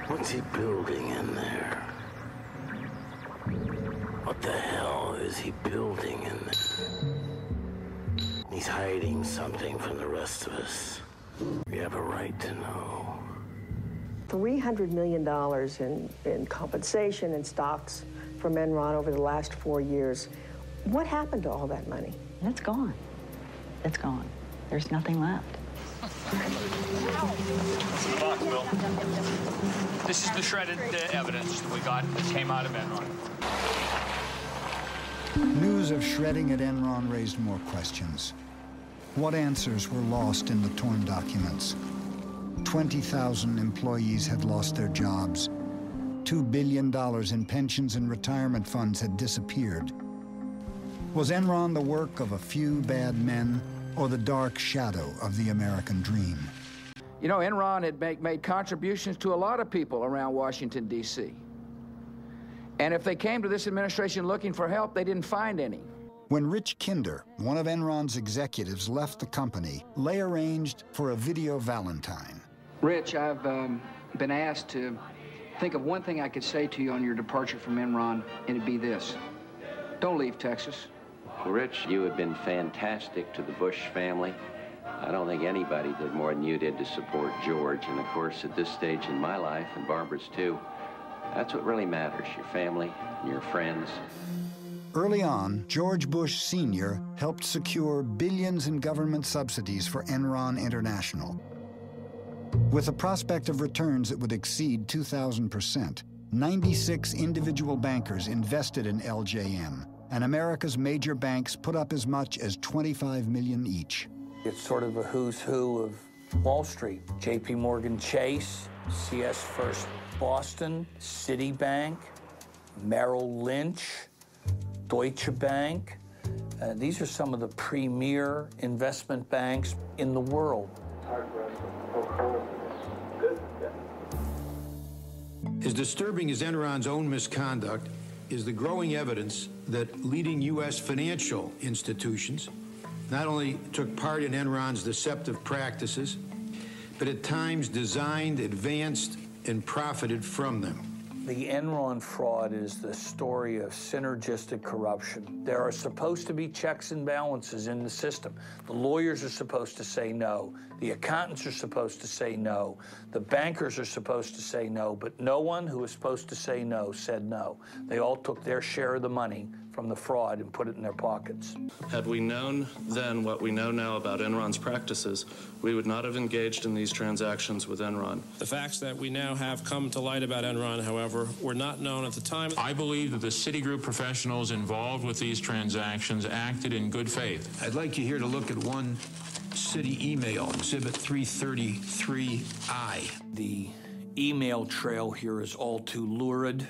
What's he building in there? What the hell is he building in there? He's hiding something from the rest of us. We have a right to know. $300 million in compensation and stocks from Enron over the last 4 years. What happened to all that money? It's gone. It's gone. There's nothing left. Box, Bill. This is the shredded evidence that we got that came out of Enron. News of shredding at Enron raised more questions. What answers were lost in the torn documents? 20,000 employees had lost their jobs. $2 billion in pensions and retirement funds had disappeared. Was Enron the work of a few bad men or the dark shadow of the American dream? You know, Enron had made contributions to a lot of people around Washington, D.C. And if they came to this administration looking for help, they didn't find any. When Rich Kinder, one of Enron's executives, left the company, Lay arranged for a video Valentine. Rich, I've been asked to think of one thing I could say to you on your departure from Enron, and it'd be this. Don't leave Texas. Well, Rich, you have been fantastic to the Bush family. I don't think anybody did more than you did to support George. And of course, at this stage in my life, and Barbara's too, that's what really matters, your family and your friends. Early on, George Bush Sr. helped secure billions in government subsidies for Enron International. With the prospect of returns that would exceed 2,000%, 96 individual bankers invested in LJM, and America's major banks put up as much as $25 million each. It's sort of a who's who of Wall Street. J.P. Morgan Chase, CS First Boston, Citibank, Merrill Lynch, Deutsche Bank. These are some of the premier investment banks in the world. As disturbing as Enron's own misconduct is the growing evidence that leading U.S. financial institutions not only took part in Enron's deceptive practices, but at times designed, advanced, and profited from them. The Enron fraud is the story of synergistic corruption. There are supposed to be checks and balances in the system. The lawyers are supposed to say no. The accountants are supposed to say no. The bankers are supposed to say no, but no one who was supposed to say no said no. They all took their share of the money from the fraud and put it in their pockets. Had we known then what we know now about Enron's practices, we would not have engaged in these transactions with Enron. The facts that we now have come to light about Enron, however, were not known at the time. I believe that the Citigroup professionals involved with these transactions acted in good faith. I'd like you here to look at one Citi email, Exhibit 333I. The email trail here is all too lurid.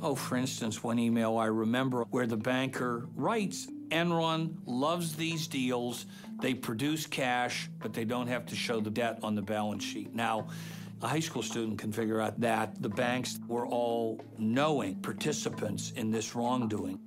Oh, for instance, one email I remember where the banker writes, Enron loves these deals. They produce cash, but they don't have to show the debt on the balance sheet. Now, a high school student can figure out that the banks were all knowing participants in this wrongdoing.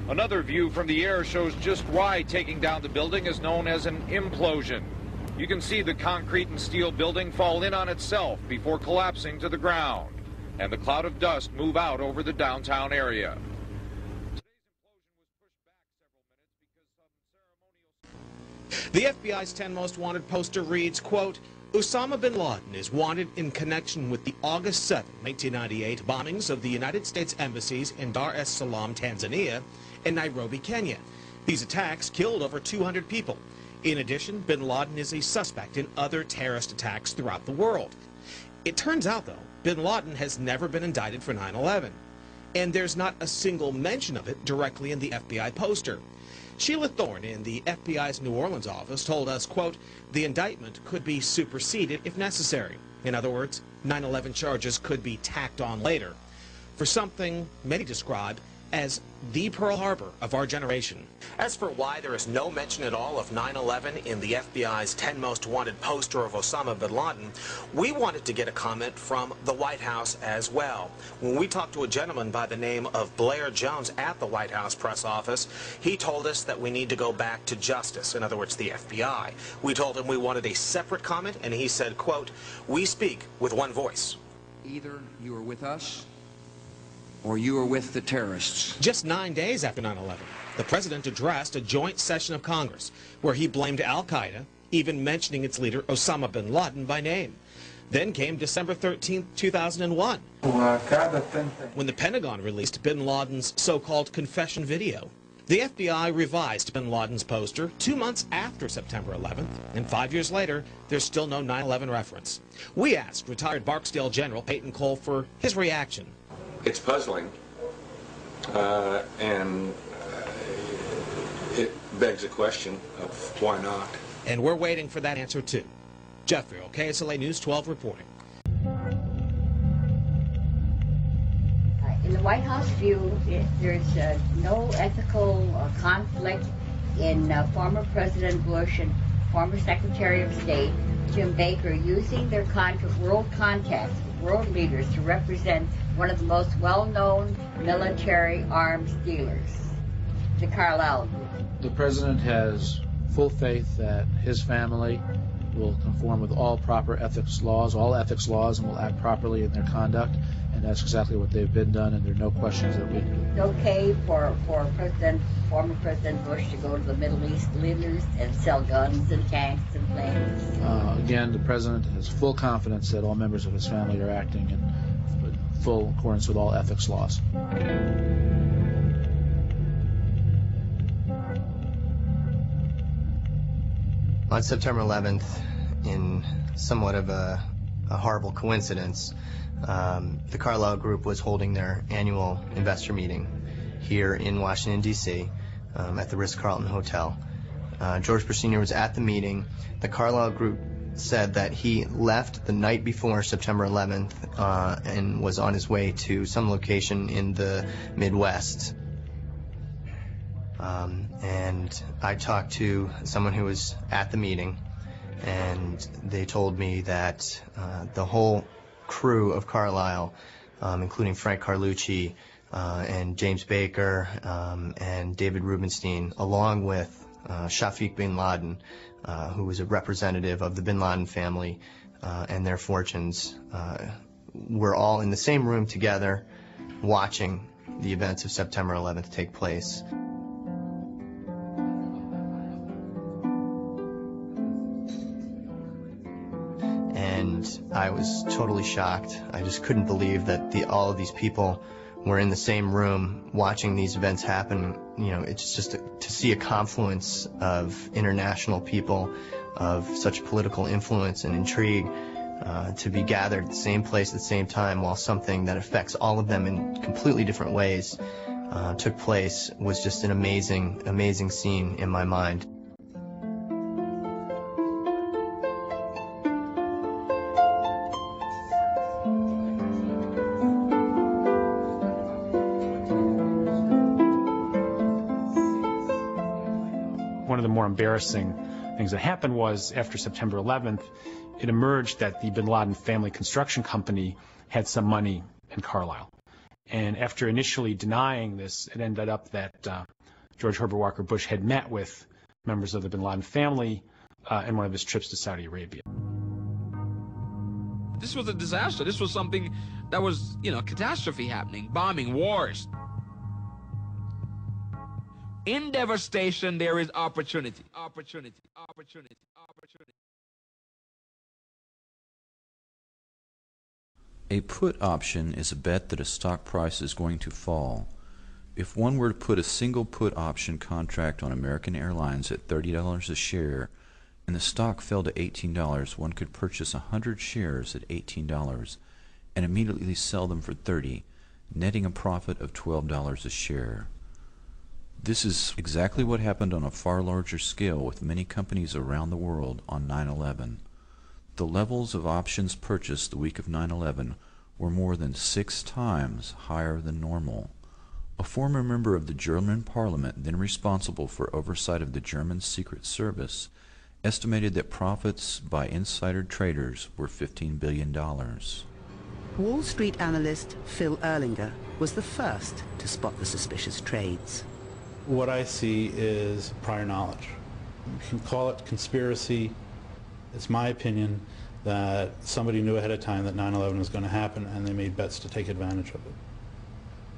Another view from the air shows just why taking down the building is known as an implosion. You can see the concrete and steel building fall in on itself before collapsing to the ground, and the cloud of dust move out over the downtown area. The FBI's 10 Most Wanted poster reads, quote, Osama bin Laden is wanted in connection with the August 7, 1998 bombings of the United States embassies in Dar es Salaam, Tanzania, and Nairobi, Kenya. These attacks killed over 200 people. In addition, bin Laden is a suspect in other terrorist attacks throughout the world. It turns out, though, bin Laden has never been indicted for 9/11, and there's not a single mention of it directly in the FBI poster. Sheila Thorne in the FBI's New Orleans office told us, quote, the indictment could be superseded if necessary. In other words, 9/11 charges could be tacked on later for something many describe as the Pearl Harbor of our generation. As for why there is no mention at all of 9/11 in the FBI's 10 Most Wanted poster of Osama bin Laden, we wanted to get a comment from the White House as well. When we talked to a gentleman by the name of Blair Jones at the White House press office, he told us that we need to go back to justice, in other words, the FBI. We told him we wanted a separate comment, and he said, quote, we speak with one voice. Either you are with us, or you are with the terrorists. Just 9 days after 9/11, the president addressed a joint session of Congress where he blamed al-Qaeda, even mentioning its leader Osama bin Laden by name. Then came December 13, 2001, when the Pentagon released bin Laden's so-called confession video. The FBI revised bin Laden's poster 2 months after September 11th, and 5 years later, there's still no 9/11 reference. We asked retired Barksdale General Peyton Cole for his reaction. It's puzzling, and it begs a question of why not. And we're waiting for that answer too. Jeff Farrell, KSLA News 12 reporting. In the White House view, there's no ethical conflict in former President Bush and former Secretary of State Jim Baker using their world contacts, world leaders, to represent one of the most well-known military arms dealers, the Carlyle Group. The president has full faith that his family will conform with all proper ethics laws, and will act properly in their conduct, and that's exactly what they've been done, and there are no questions that we can. It's okay for former President Bush to go to the Middle East leaders and sell guns and tanks and planes? Again, the president has full confidence that all members of his family are acting in full accordance with all ethics laws. On September 11th, in somewhat of a horrible coincidence, the Carlyle Group was holding their annual investor meeting here in Washington, D.C., at the Ritz-Carlton Hotel. George Bush Sr. was at the meeting. The Carlyle Group said that he left the night before September 11th and was on his way to some location in the Midwest. And I talked to someone who was at the meeting, and they told me that the whole crew of Carlyle, including Frank Carlucci and James Baker and David Rubenstein, along with Shafiq bin Laden, who was a representative of the bin Laden family and their fortunes, were all in the same room together watching the events of September 11th take place. And I was totally shocked. I just couldn't believe that all of these people were in the same room watching these events happen. You know, it's just to see a confluence of international people of such political influence and intrigue to be gathered at the same place at the same time while something that affects all of them in completely different ways took place was just an amazing, amazing scene in my mind. One of the more embarrassing things that happened was after September 11th, it emerged that the bin Laden family construction company had some money in Carlyle. And after initially denying this, it ended up that George Herbert Walker Bush had met with members of the bin Laden family in one of his trips to Saudi Arabia. This was a disaster. This was something that was, catastrophe happening, bombing, wars. In devastation, there is opportunity. Opportunity. Opportunity. Opportunity. A put option is a bet that a stock price is going to fall. If one were to put a single put option contract on American Airlines at $30 a share and the stock fell to $18, one could purchase 100 shares at $18 and immediately sell them for $30, netting a profit of $12 a share. This is exactly what happened on a far larger scale with many companies around the world on 9/11. The levels of options purchased the week of 9/11 were more than 6 times higher than normal. A former member of the German parliament, then responsible for oversight of the German Secret Service, estimated that profits by insider traders were $15 billion. Wall Street analyst Phil Erlinger was the first to spot the suspicious trades. What I see is prior knowledge. You can call it conspiracy. It's my opinion that somebody knew ahead of time that 9/11 was going to happen, and they made bets to take advantage of it.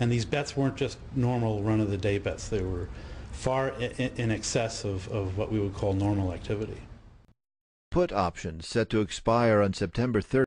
And these bets weren't just normal run-of-the-day bets. They were far in excess of what we would call normal activity. Put options set to expire on September 30th